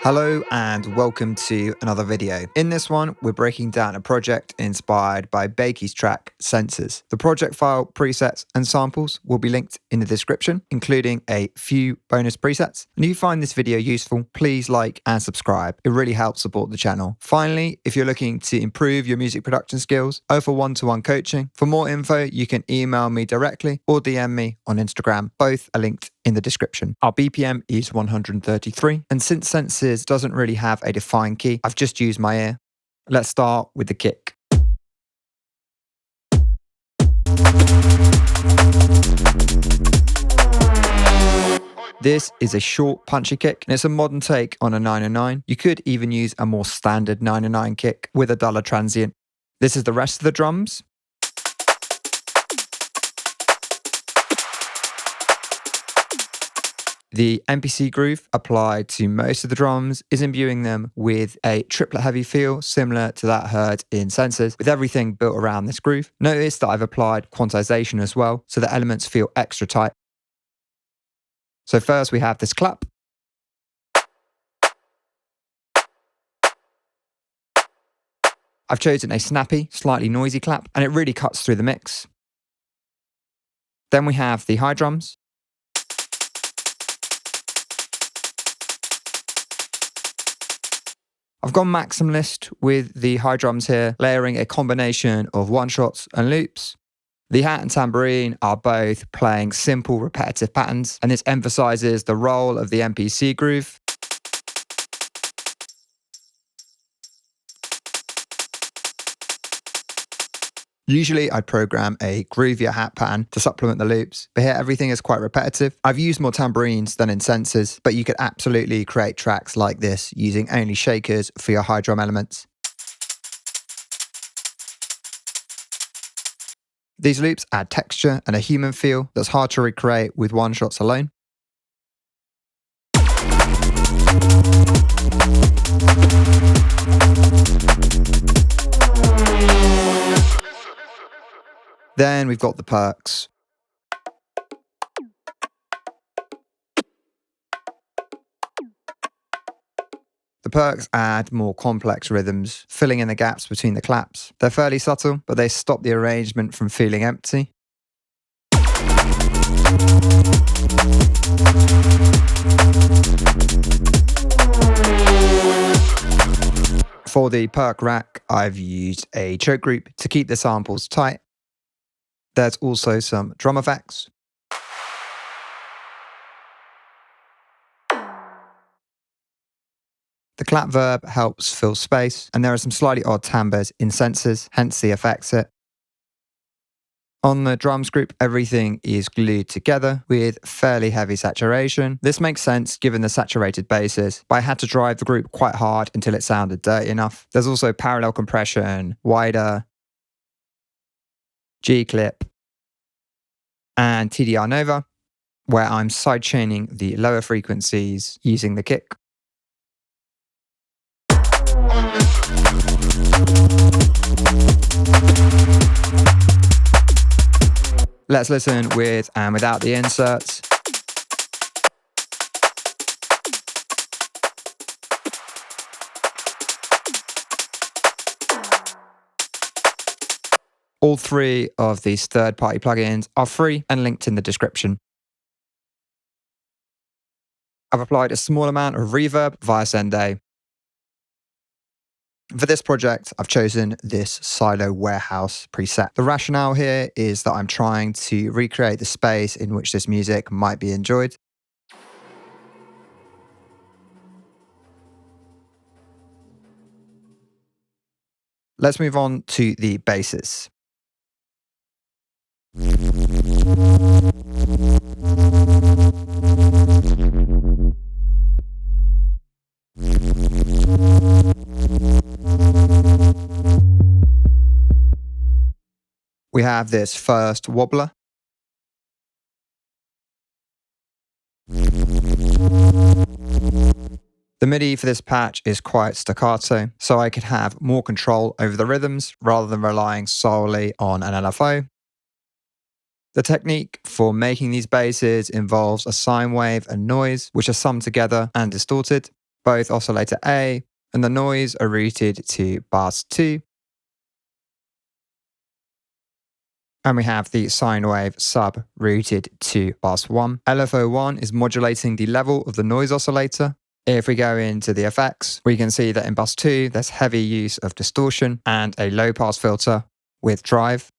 Hello and welcome to another video. In this one, we're breaking down a project inspired by Bakey's track, Sensors. The project file, presets and samples will be linked in the description, including a few bonus presets. And if you find this video useful, please like and subscribe. It really helps support the channel. Finally, if you're looking to improve your music production skills, offer one-to-one coaching. For more info, you can email me directly or DM me on Instagram. Both are linked in the description. Our BPM is 133, and since Sensors doesn't really have a defined key, I've just used my ear. Let's start with the kick. This is a short, punchy kick, and it's a modern take on a 909. You could even use a more standard 909 kick with a duller transient. This is the rest of the drums. The MPC groove applied to most of the drums is imbuing them with a triplet heavy feel similar to that heard in Sensors, with everything built around this groove. Notice that I've applied quantization as well, so the elements feel extra tight. So first we have this clap. I've chosen a snappy, slightly noisy clap, and it really cuts through the mix. Then we have the high drums. I've gone maximalist with the high drums here, layering a combination of one-shots and loops. The hat and tambourine are both playing simple repetitive patterns, and this emphasizes the role of the MPC groove. Usually I'd program a groovier hat pattern to supplement the loops, but here everything is quite repetitive. I've used more tambourines than in Sensors, but you could absolutely create tracks like this using only shakers for your high drum elements. These loops add texture and a human feel that's hard to recreate with one shots alone. Then we've got the perks. The perks add more complex rhythms, filling in the gaps between the claps. They're fairly subtle, but they stop the arrangement from feeling empty. For the perk rack, I've used a choke group to keep the samples tight. There's also some drum effects. The clap verb helps fill space, and there are some slightly odd timbres in Sensors, hence the effects hit. On the drums group, everything is glued together with fairly heavy saturation. This makes sense given the saturated basses, but I had to drive the group quite hard until it sounded dirty enough. There's also parallel compression, wider, G-clip, and TDR Nova, where I'm sidechaining the lower frequencies using the kick. Let's listen with and without the inserts. All three of these third-party plugins are free and linked in the description. I've applied a small amount of reverb via Sende. For this project, I've chosen this Silo Warehouse preset. The rationale here is that I'm trying to recreate the space in which this music might be enjoyed. Let's move on to the basses. We have this first wobbler. The MIDI for this patch is quite staccato, so I could have more control over the rhythms rather than relying solely on an LFO. The technique for making these basses involves a sine wave and noise, which are summed together and distorted. both oscillator A and the noise are routed to bus 2. And we have the sine wave sub routed to bus 1. LFO1 is modulating the level of the noise oscillator. If we go into the effects, we can see that in bus 2, there's heavy use of distortion and a low pass filter with drive.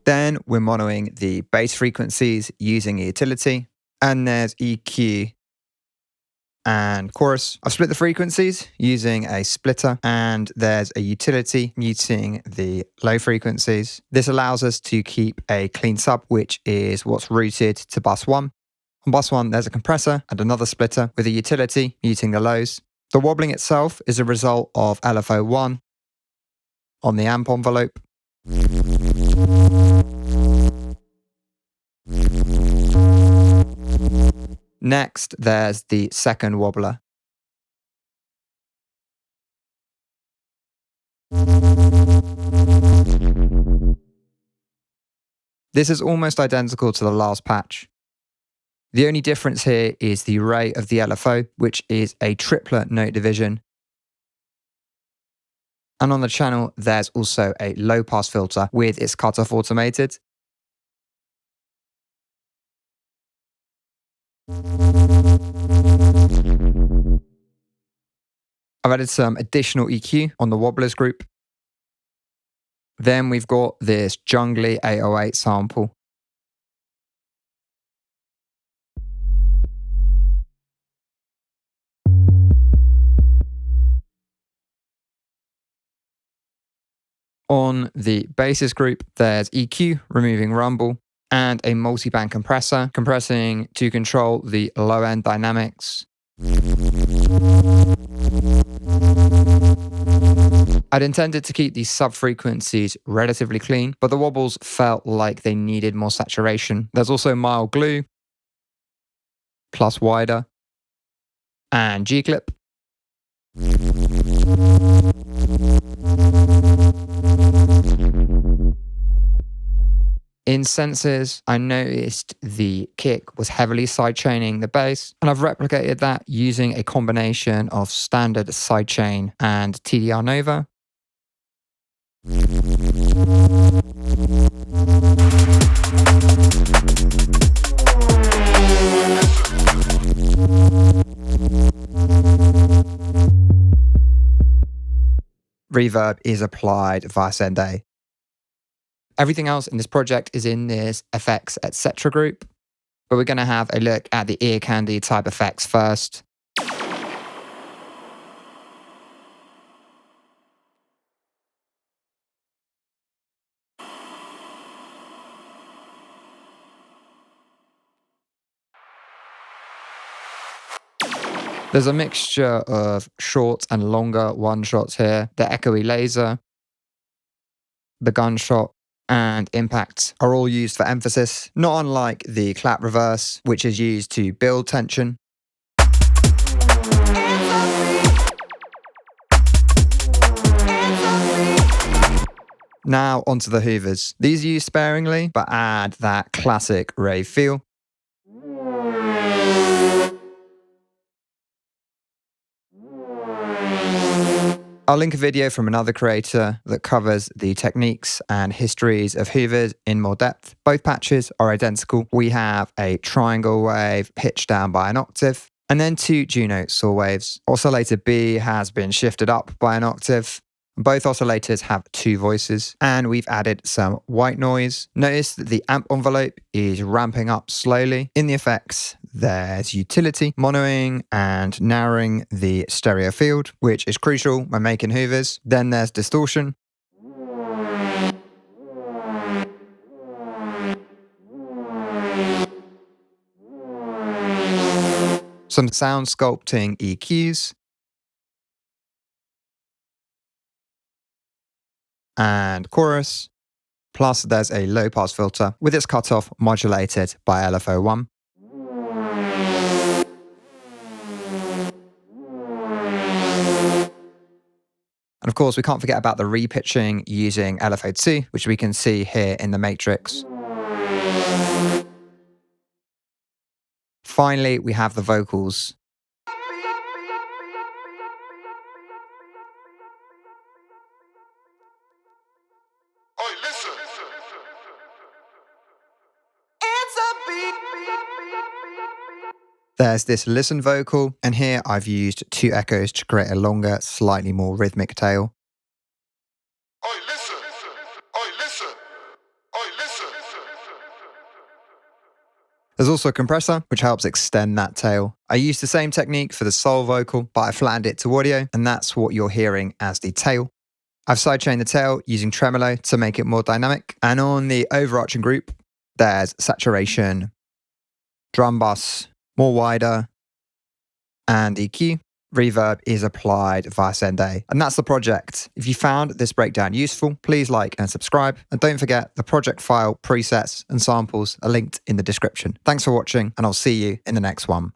Then we're monoing the bass frequencies using a utility, and there's EQ and chorus. I've split the frequencies using a splitter, and there's a utility muting the low frequencies. This allows us to keep a clean sub, which is what's routed to bus 1. On bus 1, there's a compressor and another splitter with a utility muting the lows. The wobbling itself is a result of LFO1 on the amp envelope. Next, there's the second wobbler. This is almost identical to the last patch. The only difference here is the array of the LFO, which is a triplet note division. And on the channel, there's also a low pass filter with its cutoff automated. I've added some additional EQ on the wobblers group. Then we've got this jungly 808 sample. On the basses group, there's EQ, removing rumble, and a multi-band compressor, compressing to control the low-end dynamics. I'd intended to keep these sub-frequencies relatively clean, but the wobbles felt like they needed more saturation. There's also mild glue, plus wider, and G-clip. In senses, I noticed the kick was heavily sidechaining the bass, and I've replicated that using a combination of standard sidechain and TDR Nova. Reverb is applied via Send A. Everything else in this project is in this effects, etc. group, but we're going to have a look at the ear candy type effects first. There's a mixture of short and longer one-shots here. The echoey laser, the gunshot, and impacts are all used for emphasis, not unlike the clap reverse, which is used to build tension. Now onto the hoovers. These are used sparingly, but add that classic rave feel. I'll link a video from another creator that covers the techniques and histories of hoovers in more depth. Both patches are identical. We have a triangle wave pitched down by an octave, and then 2 Juno saw waves. Oscillator B has been shifted up by an octave. Both oscillators have 2 voices, and we've added some white noise. Notice that the amp envelope is ramping up slowly. In the effects, there's utility, monoing and narrowing the stereo field, which is crucial when making hoovers. Then there's distortion. Some sound sculpting EQs. And chorus, plus there's a low pass filter with its cutoff modulated by LFO1. And of course, we can't forget about the repitching using LFO2, which we can see here in the matrix. Finally, we have the vocals. There's this listen vocal, and here I've used 2 echoes to create a longer, slightly more rhythmic tail. There's also a compressor, which helps extend that tail. I used the same technique for the soul vocal, but I flattened it to audio, and that's what you're hearing as the tail. I've sidechained the tail using tremolo to make it more dynamic. And on the overarching group, there's saturation, drum bus, more wider, and EQ. Reverb is applied via Send A. And that's the project. If you found this breakdown useful, please like and subscribe. And don't forget, the project file, presets, and samples are linked in the description. Thanks for watching, and I'll see you in the next one.